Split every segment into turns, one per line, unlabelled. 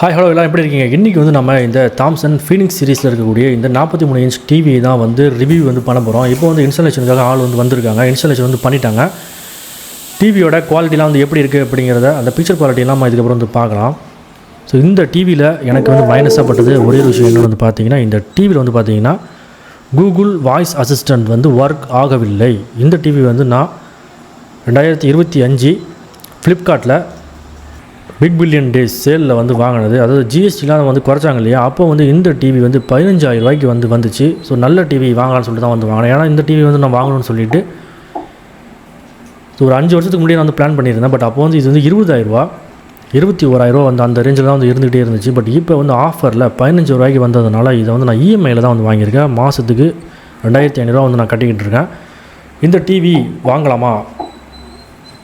Hi hello எல்லாம் எப்படி இருக்கீங்க? இன்றைக்கி வந்து நம்ம இந்த தாம்சன் ஃபீனிக்ஸ் சீரிஸில் இருக்கக்கூடிய இந்த 43 இன்ச் டிவி தான் வந்து ரிவ்யூ வந்து பண்ண போகிறோம். இப்போ வந்து இன்ஸ்டாலேஷனுக்காக ஆள் வந்து வந்திருக்காங்க. இன்ஸ்டாலேஷன் வந்து பண்ணிட்டாங்க. டிவியோட குவாலிட்டிலாம் வந்து எப்படி இருக்குது அப்படிங்கிறத அந்த பிக்சர் குவாலிட்டிலாம் நம்ம இதுக்கப்புறம் வந்து பார்க்கலாம். ஸோ இந்த டிவியில் எனக்கு வந்து மைனஸாக பட்டது ஒரே ஒரு விஷயம் என்ன வந்து பார்த்தீங்கன்னா, இந்த டிவியில் வந்து பார்த்தீங்கன்னா கூகுள் வாய்ஸ் அசிஸ்டண்ட் வந்து ஒர்க் ஆகவில்லை. இந்த டிவி வந்து நான் 2025 ஃப்ளிப்கார்ட்டில் பிக் பில்லியன் டேஸ் சேலில் வந்து வாங்கினது. அதாவது ஜிஎஸ்டிலாம் வந்து குறைச்சாங்க இல்லையா, அப்போ வந்து இந்த டிவி வந்து 15,000 ரூபாய்க்கு வந்து வந்துச்சு. ஸோ நல்ல டிவி வாங்கலாம்னு சொல்லிட்டு தான் வந்து வாங்கினேன். ஏன்னா இந்த டிவி வந்து நான் வாங்கணும்னு சொல்லிட்டு ஒரு 5 வருஷத்துக்கு முன்னாடி நான் வந்து பிளான் பண்ணியிருந்தேன். பட் அப்போ வந்து இது வந்து 20,000 ரூபா 21,000 ரூபா வந்து அந்த ரேஞ்சில் தான் வந்து இருந்துகிட்டே இருந்துச்சு. பட் இப்போ வந்து ஆஃபரில் 15 ரூபாய்க்கு வந்ததுனால இதை வந்து நான் இஎம்ஐயில் தான் வந்து வாங்கியிருக்கேன். மாதத்துக்கு 2,500 ரூபா வந்து நான் கட்டிக்கிட்டு இருக்கேன். இந்த டிவி வாங்கலாமா,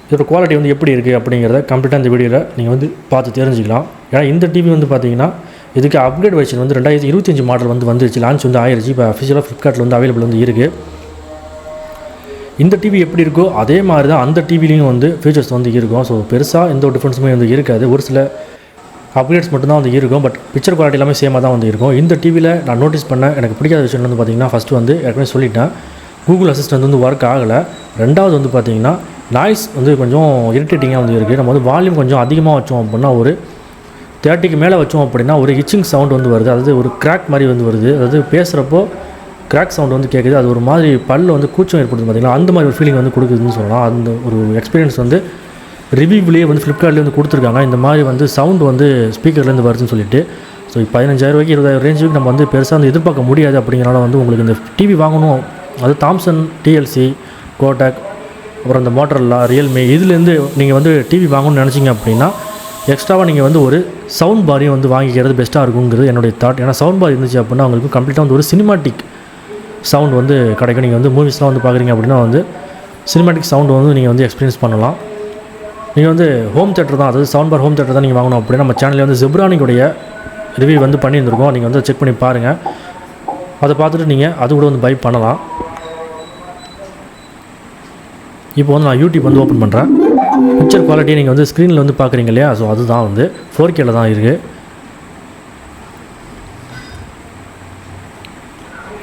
இதோட குவாலிட்டி வந்து எப்படி இருக்குது அப்படிங்கிறத கம்ப்ளீட்டாக இந்த வீடியோவில் நீங்கள் வந்து பார்த்து தெரிஞ்சுக்கலாம். ஏன்னா இந்த டிவி வந்து பார்த்தீங்கன்னா இதுக்கு அப்கிரேட் வெர்ஷன் வந்து 2025 மாடல் வந்து வந்துருச்சு. லான்ச் வந்து ஆயிடுச்சு. இப்போ அஃபிஷியலாக ஃப்ளிப்கார்ட்டில் வந்து அவைலபிள் வந்து இருக்குது. இந்த டிவி எப்படி இருக்கோ அதே மாதிரி தான் அந்த டிவிலையும் வந்து ஃபீச்சர்ஸ் வந்து இருக்கும். ஸோ பெருசாக எந்த ஒரு டிஃப்ரென்ஸுமே வந்து இருக்காது. ஒரு சில அப்கிரேட்ஸ் மட்டும்தான் வந்து இருக்கும். பட் பிக்சர் குவாலிட்டி எல்லாமே சேமாக தான் வந்து இருக்கும். இந்த டிவியில் நான் நோட்டீஸ் பண்ண எனக்கு பிடிக்காத விஷயம் வந்து பார்த்திங்கன்னா, ஃபஸ்ட்டு வந்து ஏற்கனவே சொல்லிட்டேன், கூகுள் அசிஸ்டன்ட் வந்து ஒர்க் ஆகலை. ரெண்டாவது வந்து பார்த்திங்கன்னா நாய்ஸ் வந்து கொஞ்சம் இரிட்டேட்டிங்காக வந்து இருக்குது. நம்ம வந்து வால்யூம் கொஞ்சம் அதிகமாக வச்சோம் அப்படின்னா ஒரு 30க்கு மேலே வச்சோம் அப்படின்னா ஒரு ஹிச்சிங் சவுண்ட் வந்து வருது. அதாவது ஒரு கிராக் மாதிரி வந்து வருது. அதாவது பேசுகிறப்போ கிராக் சவுண்ட் வந்து கேட்குது. அது ஒரு மாதிரி பல்ல வந்து கூச்சம் ஏற்படுது பார்த்திங்கன்னா, அந்த மாதிரி ஒரு ஃபீலிங் வந்து கொடுக்குதுன்னு சொல்லலாம். அந்த ஒரு எக்ஸ்பீரியன்ஸ் வந்து ரிவ்யூவிலேயே வந்து ஃப்ளிப்கார்ட்லேயே வந்து கொடுத்துருக்காங்க. இந்த மாதிரி வந்து சவுண்ட் வந்து ஸ்பீக்கர்லேருந்து வருதுன்னு சொல்லிட்டு. ஸோ 15,000 ரூபாய்க்கு 20,000 ரேஞ்சுக்கு நம்ம வந்து பெருசாக வந்து எதிர்பார்க்க முடியாது. அப்படிங்கிறனால வந்து உங்களுக்கு இந்த டிவி வாங்கணும், அது தாம்சன், டிஎல்சி, கோடாக், அப்புறம் இந்த மோட்டரோலா, ரியல்மி, இதுலேருந்து நீங்கள் வந்து டிவி வாங்கணும்னு நினச்சிங்க அப்படின்னா எக்ஸ்ட்ராவாக நீங்கள் வந்து ஒரு சவுண்ட் பாரையும் வந்து வாங்கிக்கிறது பெஸ்ட்டாக இருக்குங்கிறது என்னுடைய தாட். ஏன்னா சவுண்ட் பார் இருந்துச்சு அப்படின்னா உங்களுக்கு கம்ப்ளீட்டாக வந்து ஒரு சினிமாட்டிக் சவுண்ட் வந்து கிடைக்கும். நீங்கள் வந்து மூவிஸ்லாம் வந்து பார்க்குறீங்க அப்படின்னா வந்து சினிமாட்டிக் சவுண்டு வந்து நீங்கள் வந்து எக்ஸ்பீரியன்ஸ் பண்ணலாம். நீங்கள் வந்து ஹோம் தேட்டர் தான், அதாவது சவுண்ட் பார் ஹோம் தேட்டர் தான் நீங்கள் வாங்கணும் அப்படின்னா நம்ம சேனலில் வந்து ஜெப்ரானிக்குடைய ரிவ்யூ வந்து பண்ணியிருந்திருக்கோம். நீங்கள் வந்து செக் பண்ணி பாருங்கள். அதை பார்த்துட்டு நீங்கள் அது கூட வந்து பை பண்ணலாம். இப்போ வந்து நான் யூடியூப் வந்து ஓப்பன் பண்ணுறேன். பிக்சர் குவாலிட்டி நீங்கள் வந்து ஸ்க்ரீனில் வந்து பார்க்குறீங்க இல்லையா, ஸோ அதுதான் வந்து 4Kல தான் இருக்குது.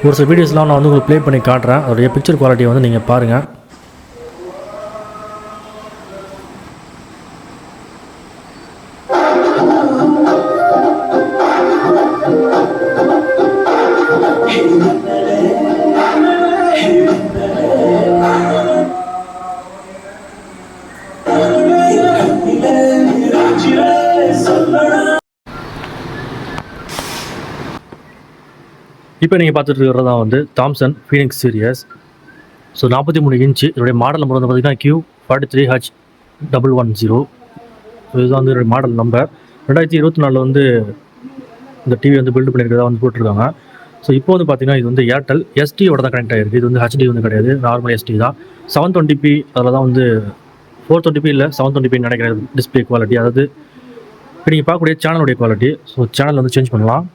ஒரு சில வீடியோஸ்லாம் நான் வந்து உங்களுக்கு ப்ளே பண்ணி காட்டுறேன். அதோடைய பிக்சர் குவாலிட்டியை வந்து நீங்கள் பாருங்கள். இப்போ நீங்கள் பார்த்துட்டு இருக்கிறது தான் வந்து Thomson Phoenix series. So 43 inch இதோடைய மாடல் நம்பர் வந்து பார்த்திங்கன்னா Q43H110. ஸோ இதுதான் வந்து இதோடைய மாடல் நம்பர். 2024 வந்து இந்த டிவி வந்து பில்டு பண்ணியிருக்கிறதா வந்து போட்டிருக்காங்க. ஸோ இப்போ வந்து பார்த்திங்கன்னா இது வந்து ஏர்டெல் எஸ்டியோட தான் கனெக்ட் ஆகிருக்கு. இது வந்து ஹெச்டி வந்து கிடையாது, நார்மல் எஸ்டி தான். 720p அதில் தான் வந்து 420p இல்லை 720p நினைக்கிற டிஸ்பிளே குவாலிட்டி. அதாவது இப்போ நீங்கள் பார்க்கக்கூடிய சேனலுடைய குவாலிட்டி. ஸோ சேனல் வந்து சேஞ்ச் பண்ணலாம்.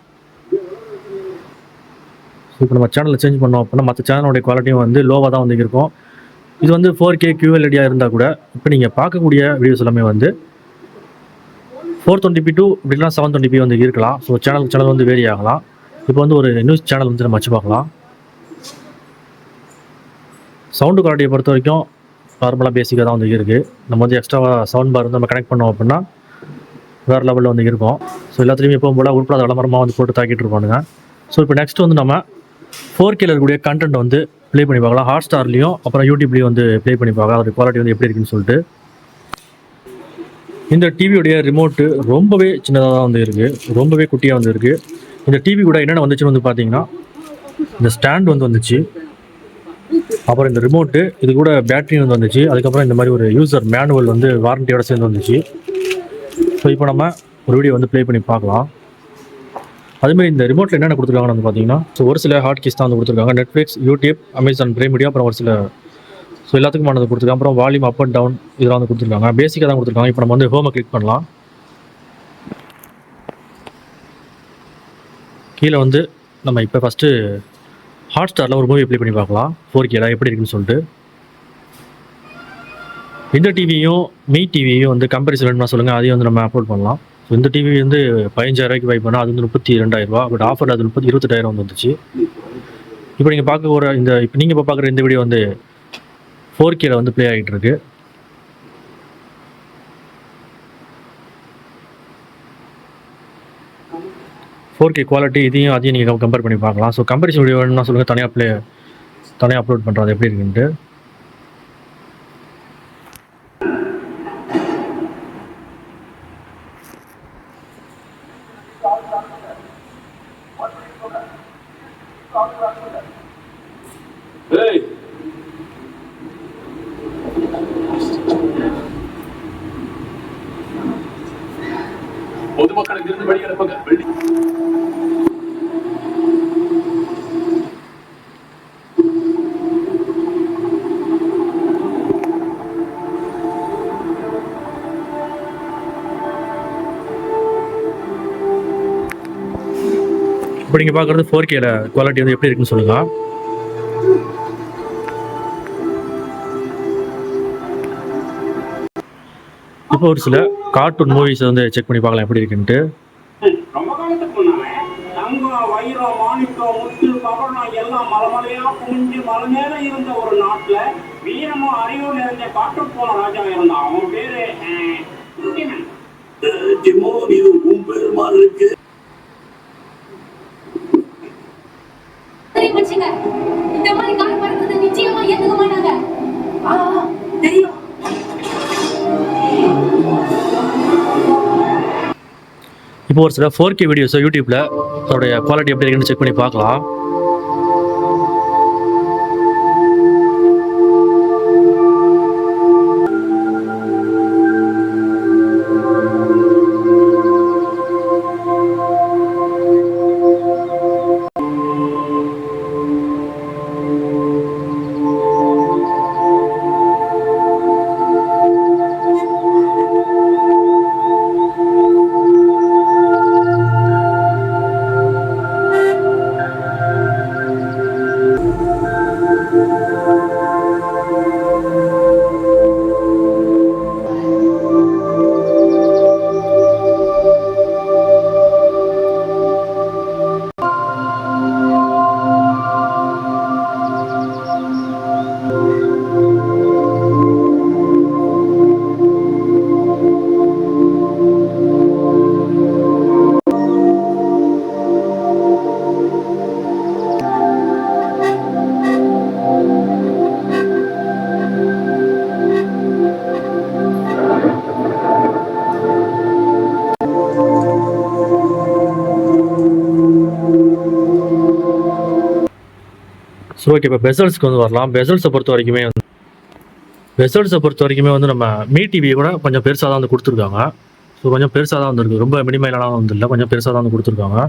ஸோ இப்போ நம்ம சேனலில் சேஞ்ச் பண்ணோம் அப்படின்னா மற்ற சேனலோடைய குவாலிட்டியும் வந்து லோவாக தான் வந்து இருக்கும். இது வந்து 4K QLEDயாக இருந்தால் கூட இப்போ நீங்கள் பார்க்கக்கூடிய வீடியோஸ் எல்லாமே வந்து 420p to இப்படிலாம் 720p வந்து இருக்கலாம். ஸோ சேனல் வந்து வேரி ஆகலாம். இப்போ வந்து ஒரு நியூஸ் சேனல் வந்து நம்ம வச்சு பார்க்கலாம். சவுண்டு குவாலிட்டியை பொறுத்த வரைக்கும் நார்மலாக பேசிக்காக தான் வந்து இருக்குது. நம்ம வந்து எக்ஸ்ட்ராவாக சவுண்ட் பார் வந்து நம்ம கனெக்ட் பண்ணோம் அப்படின்னா வேறு லெவலில் வந்து இருக்கும். ஸோ எல்லாத்துலேயுமே எப்பவும் போல் உட்படாத விளம்பரமாக வந்து போட்டு தாக்கிட்டு இருப்பானுங்க. ஸோ இப்போ நெக்ஸ்ட் வந்து நம்ம 4Kல இருக்கக்கூடிய கண்டென்ட் வந்து ப்ளே பண்ணி பார்க்கலாம். ஹாட் ஸ்டார்லேயும் அப்புறம் யூடியூப்லேயும் வந்து ப்ளே பண்ணி பார்க்கலாம். அதோட குவாலிட்டி வந்து எப்படி இருக்குன்னு சொல்லிட்டு. இந்த டிவியோடைய ரிமோட்டு ரொம்பவே சின்னதாக தான் வந்து இருக்குது, ரொம்பவே குட்டியாக வந்து இருக்குது. இந்த டிவி கூட என்னென்ன வந்துச்சுன்னு வந்து பார்த்தீங்கன்னா இந்த ஸ்டாண்ட் வந்து வந்துச்சு, அப்புறம் இந்த ரிமோட்டு, இது கூட பேட்டரி வந்து வந்துச்சு, அதுக்கப்புறம் இந்த மாதிரி ஒரு யூசர் மேனுவல் வந்து வாரண்டியோட சேர்ந்து வந்துச்சு. ஸோ இப்போ நம்ம ஒரு வீடியோ வந்து ப்ளே பண்ணி பார்க்கலாம். அதுமாதிரி இந்த ரிமோட்டில் என்னென்ன கொடுத்துருக்காங்கன்னு வந்து பார்த்தீங்கன்னா, ஸோ ஒரு சில ஹாட் கீஸ் தான் வந்து கொடுத்துருக்காங்க. Netflix, YouTube, Amazon prime video, அப்புறம் ஒரு சில ஸோ எல்லாத்துக்குமானது கொடுத்துருக்காங்க. அப்புறம் வால்யூம் அப் அண்ட் டவுன் இதெல்லாம் வந்து கொடுத்துருக்காங்க. பேசிக்காக தான் கொடுத்துருக்காங்க. இப்போ நம்ம வந்து ஹோமை கிளிக் பண்ணலாம். கீழே வந்து நம்ம இப்போ ஃபஸ்ட்டு ஹாட் ஸ்டாரில் ஒரு மூவி ப்ளே பண்ணி பார்க்கலாம் 4Kல எப்படி இருக்குன்னு சொல்லிட்டு. இந்த டிவியும் மீ டிவியும் வந்து கம்பேரிசன் வேணுமா சொல்லுங்கள், அதையும் வந்து நம்ம அப்லோட் பண்ணலாம். ஸோ இந்த டிவி வந்து 15,000 பை பண்ணால் அது வந்து 32,000 பட் ஆஃபரில் அது 28,000 வந்துச்சு. இப்போ நீங்கள் இப்போ பார்க்குற இந்த வீடியோ வந்து 4Kல வந்து ப்ளே ஆகிட்டு இருக்கு. ஃபோர் கே குவாலிட்டி அதையும் நீங்கள் கம்பேர் பண்ணி பார்க்கலாம். ஸோ கம்பேரிசன் வீடியோ வேணும்னா சொல்லுங்கள், தனியாக அப்லோட் பண்ணுறது எப்படி இருக்குன்ட்டு.
பொதுமக்களுக்கு இருந்து வெளியிடப்பட்ட
இப்போ நீங்கள் பார்க்குறது 4Kல குவாலிட்டி வந்து எப்படி இருக்குன்னு சொல்லுங்கள். இப்போ ஒரு சில கார்ட்டூன் மூவிஸ் வந்து செக் பண்ணி பார்க்கலாம் எப்படி இருக்குன்ட்டு.
ரொம்ப காலத்துக்கு முன்னாலே தங்கம், வைரம், மாணிக்கம், முத்து, பவளம் எல்லாம் மலைமலையா குமிஞ்சு மலை மேல இருந்த ஒரு நாட்டுல வீரமும் அறிவும் நிறைஞ்ச காட்டு போன ராஜா இருந்தான். அவன் பேரு டிமோன். இது உன் பேர் மாதிரி இருக்கு.
இந்த மாதிரி கால் பறக்கிறது நிச்சயமா ஏத்துக்க மாட்டாங்க. தெரியும்.
இப்போ ஒரு சில 4K வீடியோஸை யூடியூப்பில் அதோடைய குவாலிட்டி எப்படி இருக்குன்னு செக் பண்ணி பார்க்கலாம். ஸோ ஓகே, இப்போ பெசல்ஸ்க்கு வந்து வரலாம். பெசல்ஸை பொறுத்த வரைக்குமே வந்து நம்ம மீ டிவியை கூட கொஞ்சம் பெருசாக தான் வந்து கொடுத்துருக்காங்க. ஸோ கொஞ்சம் பெருசாக தான் வந்துருக்கு, ரொம்ப மினிமைலாம் வந்து இல்லை, கொஞ்சம் பெருசாக தான் வந்து கொடுத்துருக்காங்க.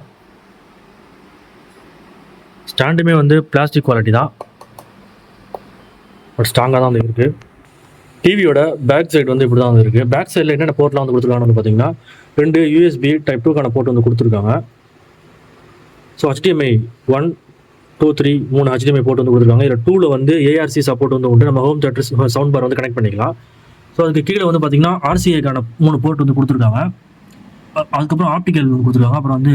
ஸ்டாண்டுமே வந்து பிளாஸ்டிக் குவாலிட்டி தான், பட் ஸ்ட்ராங்காக தான் வந்து இருக்குது. டிவியோட பேக் சைடு வந்து இப்படி தான் வந்து இருக்குது. பேக் சைடில் என்னென்ன போர்ட்லாம் வந்து கொடுத்துருக்காங்கன்னு வந்து பார்த்தீங்கன்னா 2 USB Type 2க்கான போர்ட் வந்து கொடுத்துருக்காங்க. ஸோ HDMI 1, 2, 3 3 HDMI போர்ட் வந்து கொடுத்துருக்காங்க. இதில் 2ல் வந்து ARC சப்போர்ட் வந்து உண்டு. நம்ம ஹோம் தேட்டர் சவுண்ட் பார் வந்து கனெக்ட் பண்ணிக்கலாம். ஸோ அதுக்கு கீழே வந்து பார்த்தீங்கன்னா RCAக்கான 3 போர்ட் வந்து கொடுத்துருக்காங்க. அதுக்கப்புறம் ஆப்டிக்கல் வந்து கொடுத்துருக்காங்க. அப்புறம் வந்து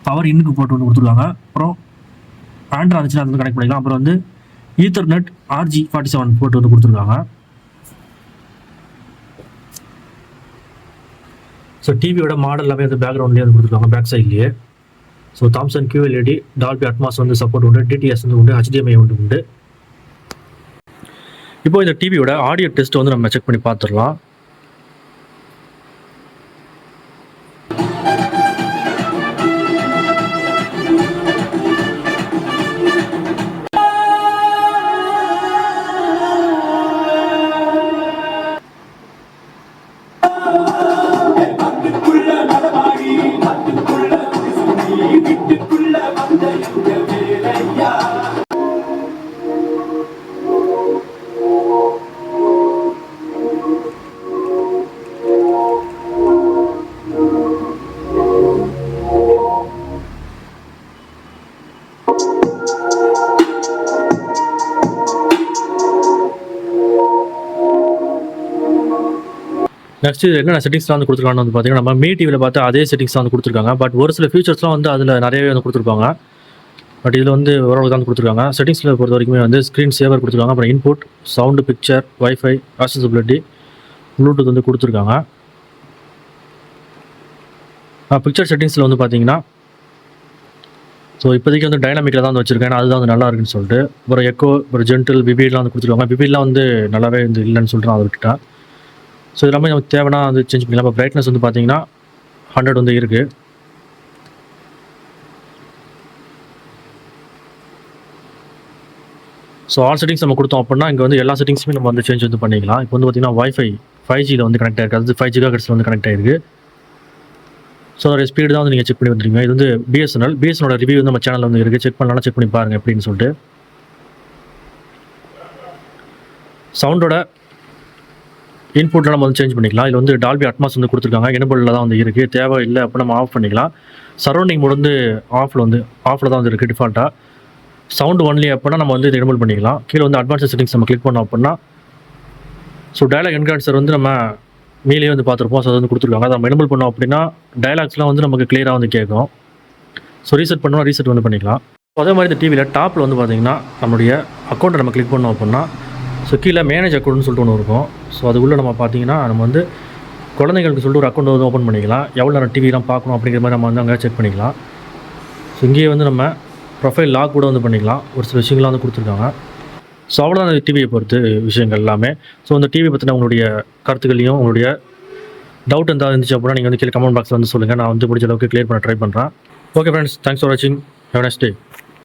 பவர் இன்னுக்கு போர்ட் வந்து கொடுத்துருக்காங்க. அப்புறம் ஆண்ட்ராய்டு இருந்துச்சுன்னா அது வந்து கனெக்ட் பண்ணிக்கலாம். அப்புறம் வந்து ஈத்தர்நெட் RG47 போர்ட் வந்து கொடுத்துருக்காங்க. ஸோ டிவியோட மாடல் எல்லாமே வந்து பேக்ரவுண்ட்லேயே வந்து கொடுத்துருக்காங்க, பேக் சைட்லேயே. So Thomson QLED, Dolby Atmos வந்து சப்போர்ட் உண்டு, DTS வந்து உண்டு, HDMI உண்டு. இப்போ இந்த டிவியோட ஆடியோ டெஸ்ட் வந்து நம்ம செக் பண்ணி பார்த்துடலாம். நெக்ஸ்ட் இது என்னென்ன செட்டிங்ஸ்லாம் வந்து கொடுத்துருக்காங்கன்னு வந்து பார்த்தீங்கன்னா நம்ம மீ டிவியில் பார்த்து அதே செட்டிங்ஸ் தான் வந்து கொடுத்துருக்காங்க. பட் ஒரு சில ஃபீச்சர்ஸ்லாம் வந்து அதில் நிறையவே வந்து கொடுத்துருப்பாங்க. பட் இதில் வந்து ஓரளவுக்கு தான் கொடுத்துருக்காங்க. செட்டிங்ஸில் பொறுத்த வரைக்குமே வந்து ஸ்க்ரீன் சேவர் கொடுத்துருக்காங்க. அப்புறம் input, sound, picture, wifi, accessibility, Bluetooth வந்து கொடுத்துருக்காங்க. பிக்சர் செட்டிங்ஸில் வந்து பார்த்தீங்கன்னா ஸோ இப்போதைக்கு வந்து டைனாமிக்கில் தான் வந்து வச்சுருக்கேன். அதுதான் வந்து நல்லா இருக்குன்னு சொல்லிட்டு. அப்புறம் எக்கோ, அப்புறம் ஜென்டில், விபிலாம் வந்து கொடுத்துருக்காங்க. விபிலாம் வந்து நல்லாவே வந்து இல்லைன்னு சொல்லிட்டு நான் அதை விட்டுட்டேன். ஸோ இது எல்லாமே நமக்கு தேவைன்னா வந்து சேஞ்ச் பண்ணிக்கலாம். இப்போ பிரைட்னஸ் வந்து பார்த்தீங்கன்னா 100 வந்து இருக்குது. ஸோ ஆல் செட்டிங்ஸ் நம்ம கொடுத்தோம் அப்படின்னா இங்கே வந்து எல்லா செட்டிங்ஸுமே நம்ம வந்து சேஞ்ச் வந்து பண்ணிக்கலாம். இப்போ வந்து பார்த்தீங்கன்னா வைஃபை 5Gயில் வந்து கனெக்ட் ஆகிருக்கு. அது 5 GHz வந்து கனெக்ட் ஆகிருக்கு. ஸோ அதோட ஸ்பீடு தான் வந்து நீங்கள் செக் பண்ணி வந்துருங்க. இது வந்து பிஎஸ்என்னோட ரிவ்யூ வந்து நம்ம சேனலில் வந்து இருக்குது. செக் பண்ணலாம், செக் பண்ணி பாருங்கள் எப்படின்னு சொல்லிட்டு. சவுண்டோட இன்புட்டில் நம்ம வந்து சேஞ்ச் பண்ணிக்கலாம். இதில் வந்து டால்பி அட்மாஸ் வந்து கொடுத்துருக்காங்க. எனபிளில் தான் வந்து இருக்குது. தேவை இல்லை அப்போ நம்ம ஆஃப் பண்ணிக்கலாம். சரௌண்டிங் மோட் வந்து ஆஃபில் தான் வந்து இருக்குது டிஃபால்ட்டாக. சவுண்டு ஒன்லி அப்படின்னா நம்ம வந்து இது எனபிள் பண்ணிக்கலாம். கீழே வந்து அட்வான்ஸ் செட்டிங்ஸ் நம்ம கிளிக் பண்ணோம் அப்படின்னா ஸோ டயலாக் என்கான்சர் வந்து நம்ம மீலே வந்து பார்த்துருப்போம். ஸோ அது வந்து கொடுத்துருக்காங்க. அதை நம்ம எனபிள் பண்ணோம் அப்படின்னா டயலாக்ஸ்லாம் வந்து நமக்கு கிளியராக வந்து கேட்கும். ஸோ ரீசெட் பண்ணோம், ரீசெட் வந்து பண்ணிக்கலாம். அதே மாதிரி இந்த டிவியில் டாப்பில் வந்து பார்த்திங்கன்னா நம்மளுடைய அக்கௌண்ட்டை நம்ம கிளிக் பண்ணோம் அப்படின்னா ஸோ கீழே மேனேஜ் அக்கௌண்ட்னு சொல்லிட்டு ஒன்று இருக்கும். ஸோ அதுக்குள்ளே நம்ம பார்த்தீங்கன்னா நம்ம வந்து குழந்தைங்களுக்கு சொல்லிட்டு ஒரு அக்கௌண்ட் வந்து ஓப்பன் பண்ணிக்கலாம். எவ்வளோ நேரம் டிவிலாம் பார்க்கணும் அப்படிங்கிற மாதிரி நம்ம வந்து அங்கே செக் பண்ணிக்கலாம். ஸோ இங்கேயே வந்து நம்ம ப்ரொஃபைல் லாக் கூட வந்து பண்ணிக்கலாம். ஒரு சில விஷயங்கள்லாம் வந்து கொடுத்துருக்காங்க. ஸோ அவ்வளோதான் டிவியை பொறுத்து விஷயங்கள் எல்லாமே. ஸோ இந்த டிவி பற்றின உங்களுடைய கருத்துக்களையும் உங்களுடைய டவுட் எதாவது இருந்துச்சு அப்படின்னா நீங்கள் வந்து கீழே கமெண்ட் பாக்ஸில் வந்து சொல்லுங்கள். நான் வந்து முடிஞ்ச அளவுக்கு கிளியர் பண்ண ட்ரை பண்ணுறேன். ஓகே ஃப்ரெண்ட்ஸ், தேங்க்ஸ் ஃபார் வாட்சிங். Have a nice day.